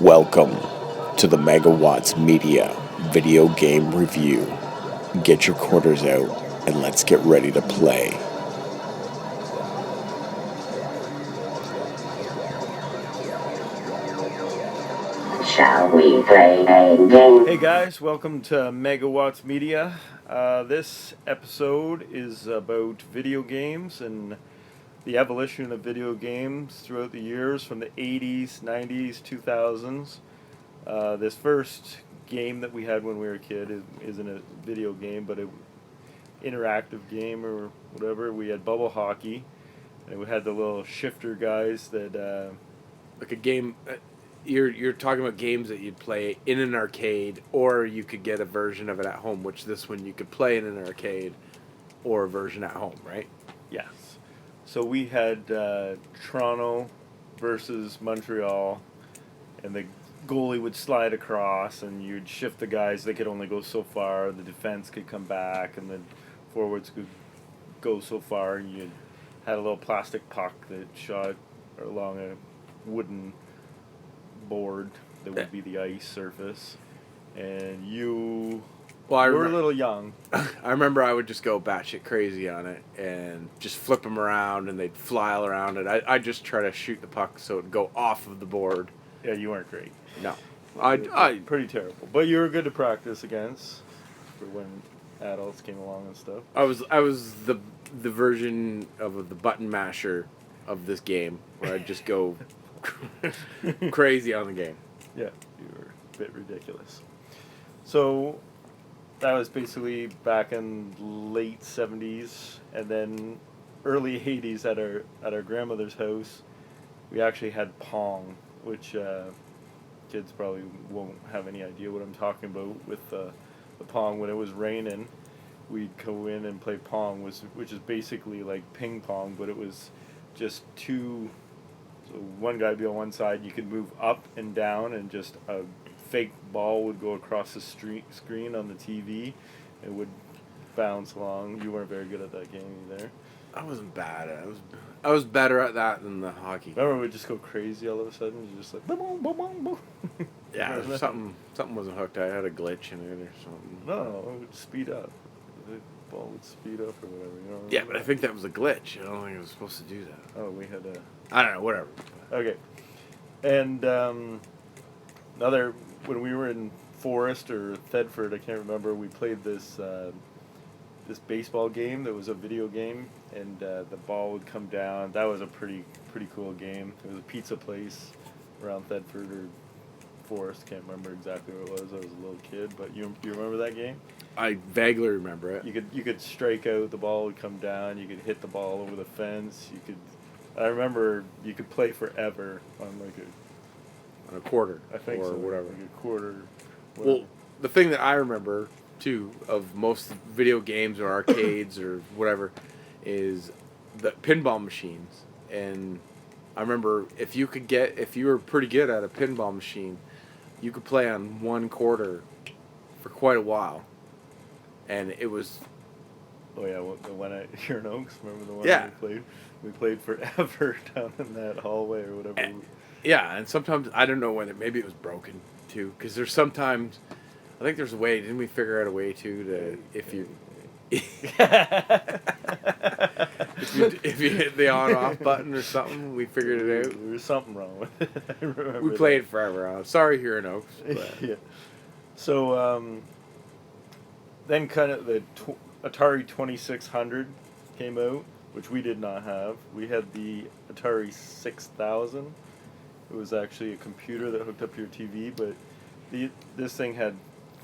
Welcome to the Megawatts Media Video Game Review. Get your quarters out and let's get ready to play. Shall we play a game? Hey guys, welcome to Megawatts Media. This episode is about video games and the evolution of video games throughout the years from the 80s, 90s, 2000s. This first game that we had when we were a kid isn't a video game, but an interactive game or whatever. We had Bubble Hockey, and we had the little shifter guys that... Like a game, you're talking about games that you'd play in an arcade, or you could get a version of it at home, which this one you could play in an arcade or a version at home, right? Yes. So we had Toronto versus Montreal, and the goalie would slide across, and you'd shift the guys. They could only go so far. The defense could come back, and the forwards could go so far. And you had a little plastic puck that shot along a wooden board that would be the ice surface. And you were a little young. I remember I would just go batshit crazy on it and just flip them around, and they'd fly all around it. I'd just try to shoot the puck so it'd go off of the board. Yeah, you weren't great. No. Pretty terrible. But you were good to practice against for when adults came along and stuff. I was the version of the button masher of this game, where I'd just go crazy on the game. Yeah, you were a bit ridiculous. So that was basically back in late 70s, and then early 80s at our grandmother's house, we actually had Pong, which kids probably won't have any idea what I'm talking about with the Pong. When it was raining, we'd go in and play Pong, which is basically like ping pong, but it was just two. So one guy would be on one side, you could move up and down, and just a fake ball would go across the screen on the TV. It would bounce along. You weren't very good at that game either. I wasn't bad. I was better at that than the hockey. Remember, we'd just go crazy all of a sudden. You just like boom, boom, boom, boom, boom. Yeah, something wasn't hooked. I had a glitch in it or something. No, it would speed up. The ball would speed up or whatever. You know. Yeah, but I think that was a glitch. I don't think it was supposed to do that. Oh, we had a. I don't know. Whatever. Okay, and when we were in Forest or Thetford, I can't remember. We played this baseball game that was a video game, and the ball would come down. That was a pretty cool game. It was a pizza place around Thetford or Forest. Can't remember exactly where it was. I was a little kid, but you remember that game? I vaguely remember it. You could strike out. The ball would come down. You could hit the ball over the fence. I remember you could play forever on on a quarter, I think or so, whatever. like a quarter. Whatever. Well, the thing that I remember too of most video games or arcades or whatever is the pinball machines. And I remember if you were pretty good at a pinball machine, you could play on one quarter for quite a while, and it was. Oh yeah, the one at Huron Oaks. Remember the one Yeah. we played? We played forever down in that hallway or whatever. Yeah, and sometimes I don't know whether maybe it was broken too, because there's sometimes I think there's a way. Didn't we figure out a way to if you if you hit the on off button or something, we figured it out. There was something wrong with it. I remember. We played forever. Sorry, Huron Oaks. But. Yeah. So then kind of the Atari 2600 came out, which we did not have. We had the Atari 6000. It was actually a computer that hooked up to your TV, but this thing had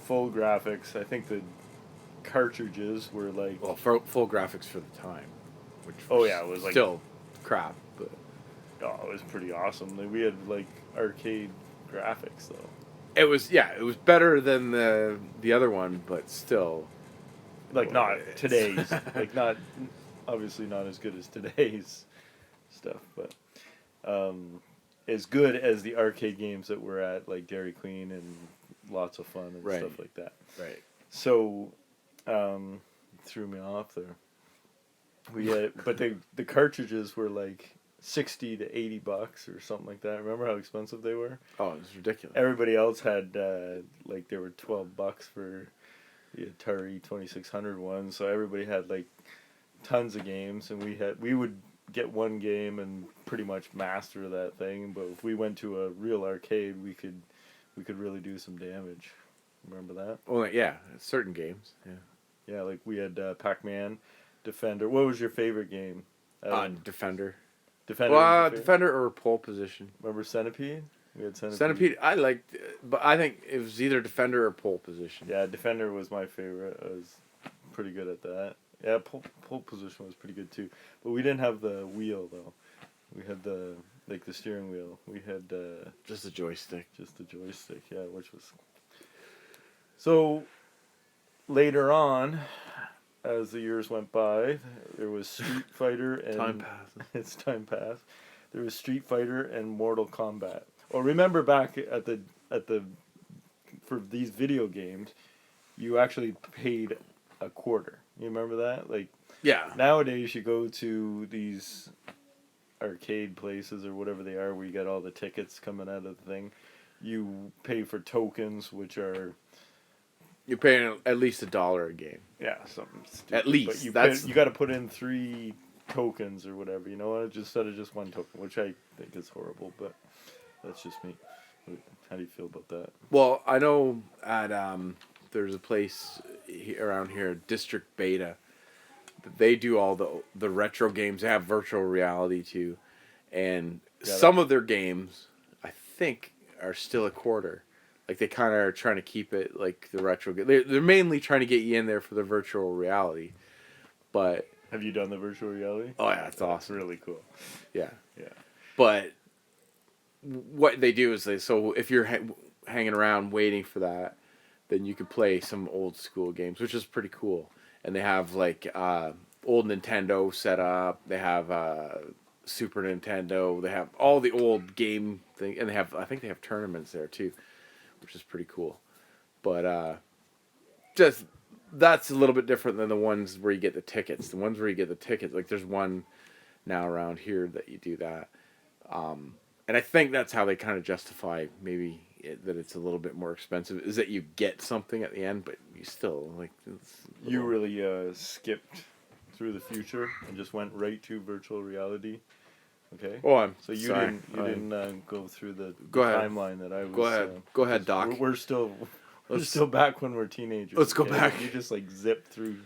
full graphics. I think the cartridges were like... Well, full graphics for the time. Which it was like... Still crap, but... Oh, it was pretty awesome. Like, we had like arcade graphics, though. It was better than the other one, but still... Like, not today's. Like, not... Obviously not as good as today's stuff, but as good as the arcade games that were at like Dairy Queen and lots of fun and stuff like that. Right. So threw me off there. We had, but the cartridges were like $60 to $80 or something like that. Remember how expensive they were? Oh, it's ridiculous. Everybody else had like they were $12 for the Atari 2600 one. So everybody had like tons of games, and we would get one game and pretty much master that thing. But if we went to a real arcade, we could really do some damage. Remember that? Well, yeah, certain games. Yeah. Yeah, like we had Pac-Man, Defender. What was your favorite game? Defender. Defender. Was your favorite? Defender or pole position. Remember Centipede? We had Centipede. Centipede, I liked, but I think it was either Defender or pole position. Yeah, Defender was my favorite. I was pretty good at that. Yeah, pole position was pretty good too. But we didn't have the wheel though. We had the steering wheel. We had Just a joystick. just the joystick. Yeah, which was. So later on, as the years went by, there was Street Fighter and Time passes. It's time passed. There was Street Fighter and Mortal Kombat. Well, remember back at the for these video games, you actually paid a quarter. You remember that? Like Yeah. nowadays, you go to these arcade places or whatever they are, where you get all the tickets coming out of the thing. You pay for tokens, which are You're paying at least $1 a game. something stupid. At least, but you that's- you got to put in 3 tokens or whatever. You know, instead of just 1 token, which I think is horrible. But that's just me. How do you feel about that? Well, I know at there's a place around here, District Beta. They do all the retro games. They have virtual reality too, and some of their games, I think, are still a quarter. Like they kind of are trying to keep it like the retro. They're mainly trying to get you in there for the virtual reality, but Have you done the virtual reality? oh yeah, it's That's awesome. really cool. Yeah, Yeah. but what they do is so if you're hanging around waiting for that, then you could play some old school games, which is pretty cool. And they have like old Nintendo set up. They have Super Nintendo. They have all the old game thing, and I think they have tournaments there too, which is pretty cool. But just that's a little bit different than the ones where you get the tickets. The ones where you get the tickets, like there's one now around here that you do that. And I think that's how they kind of justify maybe that it's a little bit more expensive, is that you get something at the end, but you still like. You really skipped through the future and just went right to virtual reality. Okay. Oh, I'm So you sorry. didn't go through the Go ahead. timeline that I was. Go ahead. Go ahead, Doc. We're still Let's- still back when we're teenagers. Let's go okay? back. You just like zip through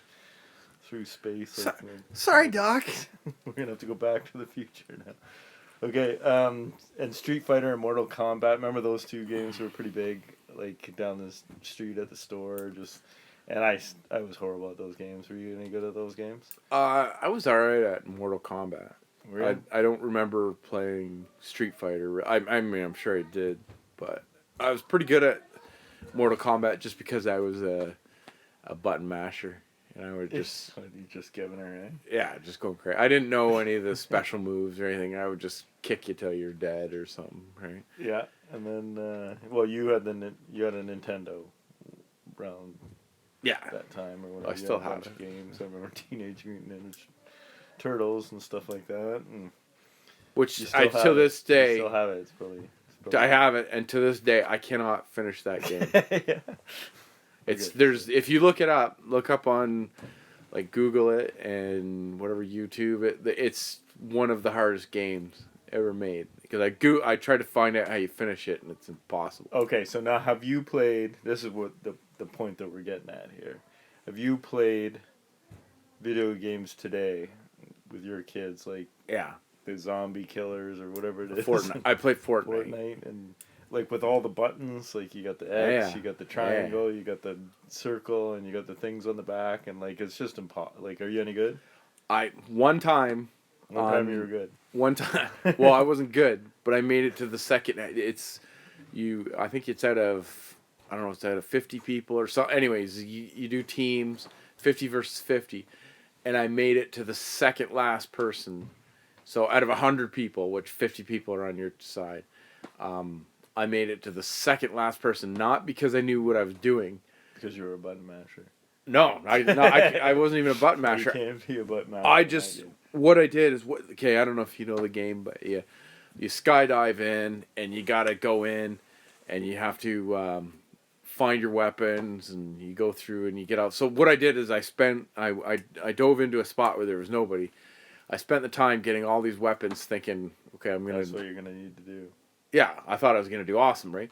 space. Like, Sorry, Doc. we're gonna have to go back to the future now. Okay, and Street Fighter and Mortal Kombat. Remember those 2 games were pretty big, like down the street at the store. And I was horrible at those games. Were you any good at those games? I was alright at Mortal Kombat. Really? I don't remember playing Street Fighter. I mean, I'm sure I did, but I was pretty good at Mortal Kombat just because I was a button masher. And I would just... You just giving her, eh? Yeah, just going crazy. I didn't know any of the special moves or anything. I would just kick you till you're dead or something, right? Yeah, and then well, you had a Nintendo around Yeah. that time or whatever. I still You had a bunch have of games. I remember Teenage Mutant Ninja Turtles and stuff like that. And Which you I still have to it. this You day still have it. It's probably I have it, and to this day I cannot finish that game. yeah. It's Okay. there's if you look up on like Google it and whatever YouTube it's one of the hardest games ever made because I tried to find out how you finish it and it's impossible. Okay, so now have you played? This is what the point that we're getting at here. Have you played video games today with your kids, like Yeah, the Zombie Killers or whatever it is? Fortnite. I played Fortnite. Fortnite, and like with all the buttons, like you got the X, Yeah. you got the triangle, you got the circle, and you got the things on the back, and like it's just impossible. Like, are you any good? One time One time you were good. One time, well, I wasn't good, but I made it to the second. I think it's out of, I don't know, it's out of 50 people or so. Anyways, you do teams, 50 versus 50, and I made it to the second last person. So out of 100 people, which 50 people are on your side, I made it to the second last person, not because I knew what I was doing. Because you were a button masher. No, I wasn't even a button You masher. can't be a button masher. I just what I did is okay, I don't know if you know the game, but yeah, you skydive in and you gotta go in and you have to find your weapons and you go through and you get out. So what I did is I dove into a spot where there was nobody. I spent the time getting all these weapons thinking, okay, That's what you're gonna need to do. yeah, I thought I was gonna do awesome, right?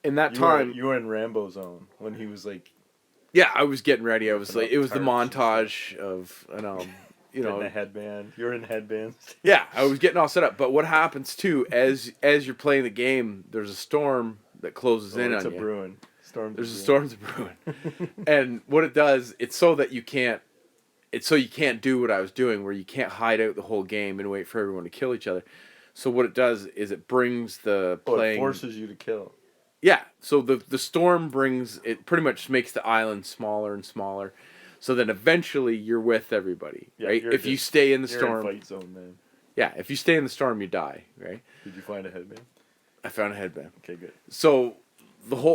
In that time, You were in Rambo zone when he was like yeah, I was getting ready. I was Open like, up it was the tarps and montage of, you in know, the headband. You're in headbands. yeah, I was getting all set up. But what happens too, as you're playing the game, there's a storm that closes in it's on a you. brewing. There's a storm's brewing, and what it does, it's so you can't do what I was doing, where you can't hide out the whole game and wait for everyone to kill each other. So what it does is it brings the playing. It forces you to kill. Yeah, so the storm brings it, pretty much makes the island smaller and smaller, so then eventually you're with everybody, Yeah, right? If you stay in the You're storm, in fight zone, man. yeah, if you stay in the storm, you die, right? Did you find a headband? I found a headband. Okay, good. So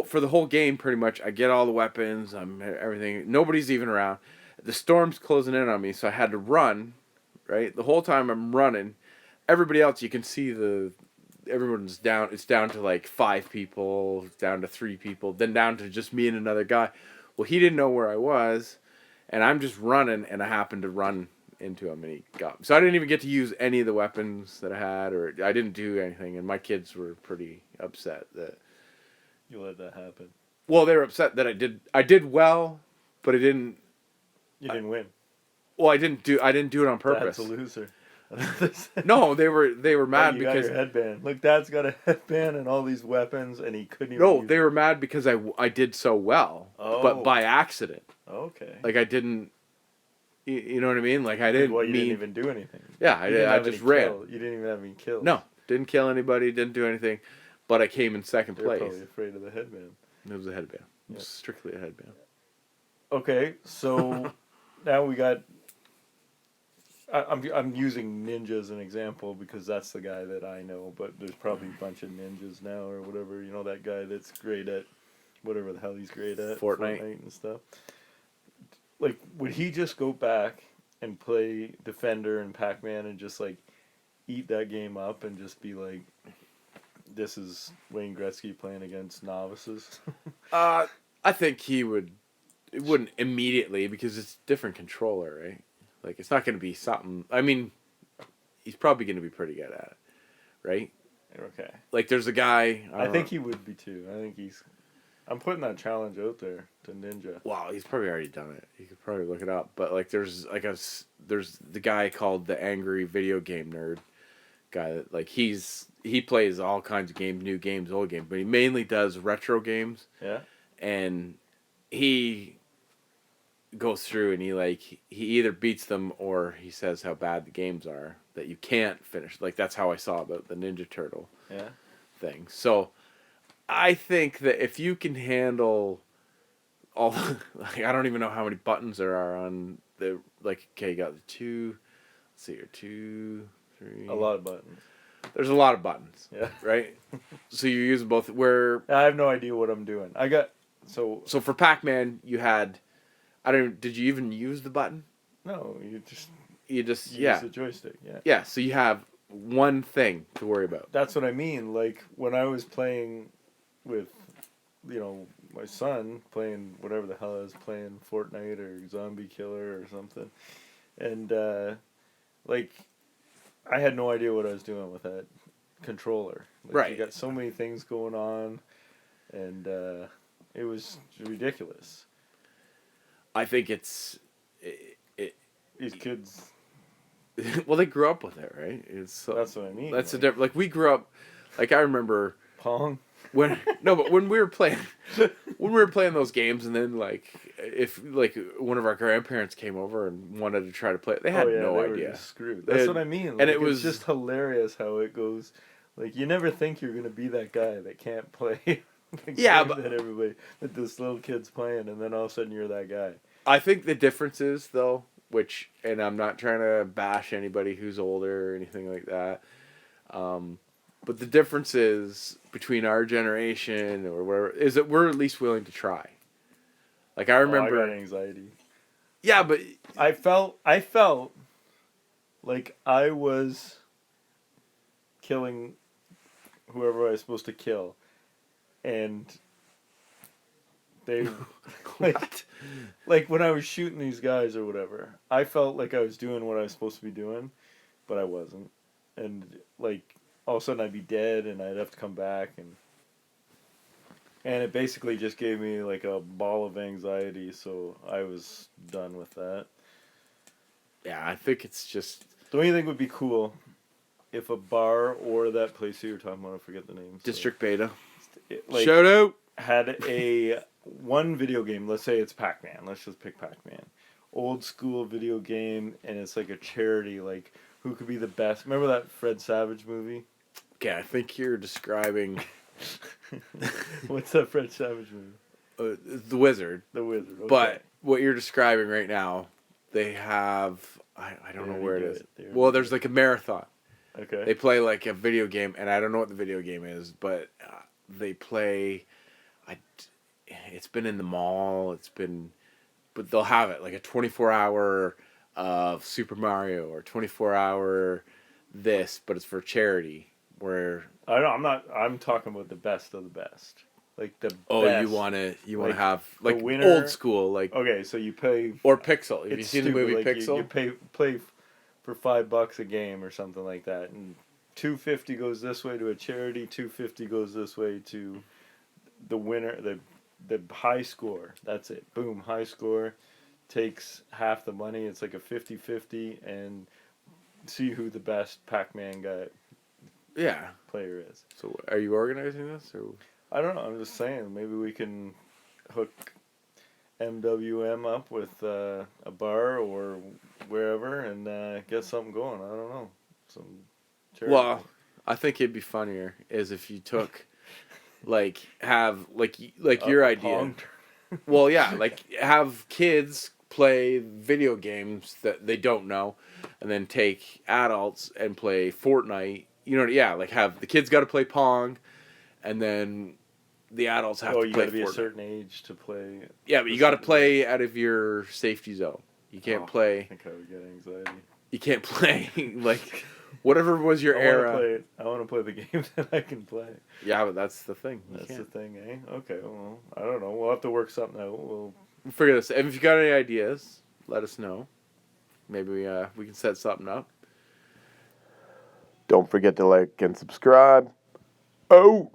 for the whole game, pretty much, I get all the weapons, everything. Nobody's even around. The storm's closing in on me, so I had to run, right? The whole time I'm running, everybody else, you can see everyone's down. It's down to like 5 people, down to 3 people, then down to just me and another guy. Well, he didn't know where I was, and I'm just running, and I happened to run into him, and he got me. So I didn't even get to use any of the weapons that I had, or I didn't do anything, and my kids were pretty upset that. You let that happen. Well, they were upset that I did well, but I didn't. You didn't win. Well, I didn't do it on purpose. Dad's a loser. No, they were mad you because got your headband. Look, Dad's got a headband and all these weapons, and he couldn't even. no, they were mad because I did so well, but by accident. Okay. Like I didn't. You know what I mean? Like I didn't. Well, you didn't even do anything. Yeah, I just ran. You didn't even have any kills. No, didn't kill anybody. Didn't do anything, but I came in second They're place. probably afraid of the headband. It was a headband. It Yeah. was strictly a headband. Okay, so now we got. I'm using Ninja as an example because that's the guy that I know, but there's probably a bunch of ninjas now or whatever. You know that guy that's great at whatever the hell he's great at, Fortnite and stuff. Like, would he just go back and play Defender and Pac-Man and just like eat that game up and just be like, this is Wayne Gretzky playing against novices? I think he would. It wouldn't immediately because it's a different controller, right? Like it's not going to be something. I mean, he's probably going to be pretty good at it, right? Okay. Like there's a guy. I think he would be too. I think he's. I'm putting that challenge out there to Ninja. Wow, he's probably already done it. You could probably look it up. But like, there's the guy called the Angry Video Game Nerd guy. That, like he plays all kinds of games, new games, old games, but he mainly does retro games. Yeah. And he goes through and he either beats them or he says how bad the games are that you can't finish. Like that's how I saw about the Ninja Turtle thing. So I think that if you can handle all like I don't even know how many buttons there are on the like okay, you got the 2, let's see here, 2, 3. A lot of buttons. There's a lot of buttons. Yeah. Right? So you're using both where I have no idea what I'm doing. I got so for Pac-Man you had did you even use the button? No, you just use the joystick, yeah. Yeah, so you have one thing to worry about. That's what I mean. Like when I was playing with, my son playing whatever the hell I was playing, Fortnite or Zombie Killer or something, and like I had no idea what I was doing with that controller. Like, right. You got so many things going on, and it was ridiculous. I think these kids. Well, they grew up with it, right? That's what I mean. That's like we grew up. Like I remember Pong. When we were playing those games, and then like if like one of our grandparents came over and wanted to try to play it, they had no they idea. Were just screwed. That's what I mean. Like, and it was just hilarious how it goes. Like you never think you're gonna be that guy that can't play. That this little kid's playing, and then all of a sudden you're that guy. I think the difference is though, and I'm not trying to bash anybody who's older or anything like that, but the difference is between our generation or whatever is that we're at least willing to try. Like I remember, I got anxiety. Yeah, but I felt Like, I was killing whoever I was supposed to kill. And they, like, like when I was shooting these guys or whatever, I felt like I was doing what I was supposed to be doing, but I wasn't. And, like, all of a sudden I'd be dead and I'd have to come back. And it basically just gave me, like, a ball of anxiety, so I was done with that. Yeah, I think it's just Don't you think it would be cool if a bar or that place that you were talking about, I forget the name. District Beta. Like, Shout out. had a one video game, let's say it's Pac-Man, let's just pick Pac-Man. Old school video game, and it's like a charity, like, who could be the best? Remember that Fred Savage movie? Okay, I think you're describing What's that Fred Savage movie? The Wizard. The Wizard. Okay. But what you're describing right now, they have I don't know where it is. Well, there's like a marathon. Okay. They play like a video game, and I don't know what the video game is, but they play. It's been in the mall. But they'll have it like a 24-hour of Super Mario or 24-hour this, but it's for charity. Where I don't, I'm talking about the best of the best. Like the oh, best. you want to Like, have the like winner- old school like Okay, so you pay or Pixel. Have you it's seen the stupid, movie like, Pixel? You play for $5 a game or something like that, and $2.50 goes this way to a charity. $2.50 goes this way to the winner, the high score. That's it. Boom, high score takes half the money. It's like a 50-50, and see who the best Pac-Man guy Yeah. player is. So are you organizing this or? I don't know. I'm just saying. Maybe we can hook MWM up with a bar or wherever and get something going. I don't know. Some charity. Well, I think it'd be funnier is if you took, like, have like your idea. Pong. Well, yeah, like have kids play video games that they don't know, and then take adults and play Fortnite. You know, yeah, like have the kids got to play Pong, and then the adults have to you play got to be Fortnite. a certain age to play. Yeah, but you got to play out of your safety zone. You can't I play. think I would get anxiety. You can't play like whatever was your era. I want to play the games that I can play. Yeah, but that's the thing. You That's can't. the thing, eh? Okay, well, I don't know. We'll have to work something out. We'll Figure this. And if you got any ideas, let us know. Maybe we can set something up. Don't forget to like and subscribe. Oh!